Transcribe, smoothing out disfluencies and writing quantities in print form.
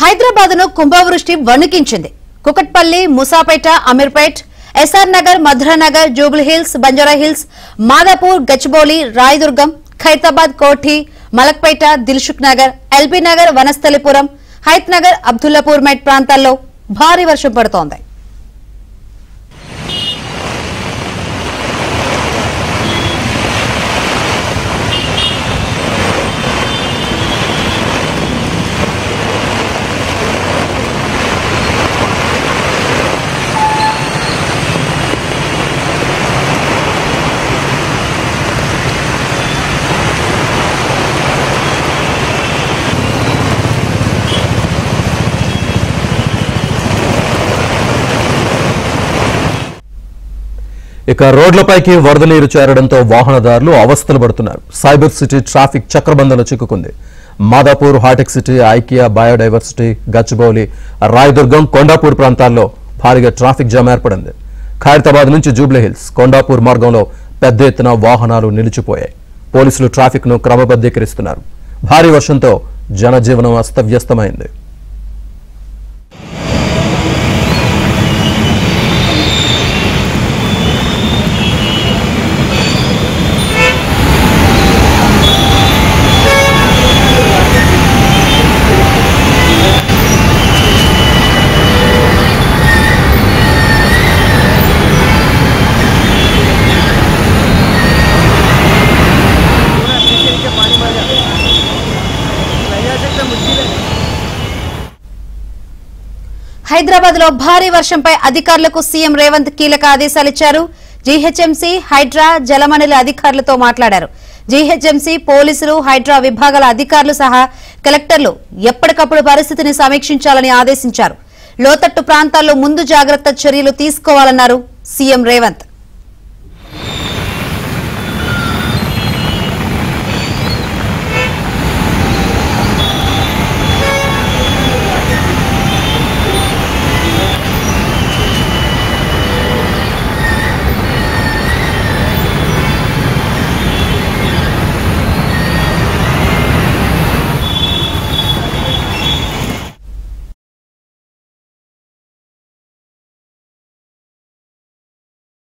హైదరాబాద్ను కుంభవృష్టి వణికించింది. Kukatpally, Moosapet, Ameerpet, SR Nagar, Madhuranagar, Jubilee Hills, Banjara Hills, Madhapur, Gachibowli, Rayadurgam, Khairatabad, Koti, Malakpet, Dilsukh Nagar, LB Nagar, Vanasthalipuram, Hayath Nagar, Abdullapur మెట్ ప్రాంతాల్లో భారీ వర్షం పడుతోంది. ఇక రోడ్లపైకి వరద నీరు చేరడంతో వాహనదారులు అవస్థలు పడుతున్నారు. సైబర్ సిటీ ట్రాఫిక్ చక్రబంధంలో చిక్కుకుంది. మాదాపూర్, హైటెక్ సిటీ, ఐకియా, బయోడైవర్సిటీ, గచ్చిబౌలి, రాయదుర్గం, కొండాపూర్ ప్రాంతాల్లో భారీగా ట్రాఫిక్ జామ్ ఏర్పడింది. ఖైరతాబాద్ నుంచి జూబ్లీహిల్స్, కొండాపూర్ మార్గంలో పెద్ద ఎత్తున వాహనాలు నిలిచిపోయాయి. పోలీసులు ట్రాఫిక్ ను క్రమబద్ధీకరిస్తున్నారు. భారీ వర్షంతో జనజీవనం అస్తవ్యస్తమైంది. హైదరాబాద్ లో భారీ వర్షంపై అధికారులకు సీఎం రేవంత్ కీలక ఆదేశాలు ఇచ్చారు. జీహెచ్ఎంసీ, హైడ్రా, జలమండలి అధికారులతో మాట్లాడారు. జీహెచ్ఎంసీ, పోలీసులు, హైడ్రా విభాగాల అధికారులు సహా కలెక్టర్లు ఎప్పటికప్పుడు పరిస్థితిని సమీక్షించాలని ఆదేశించారు. లోతట్టు ప్రాంతాల్లో ముందు జాగ్రత్త చర్యలు తీసుకోవాలన్నారు సీఎం రేవంత్.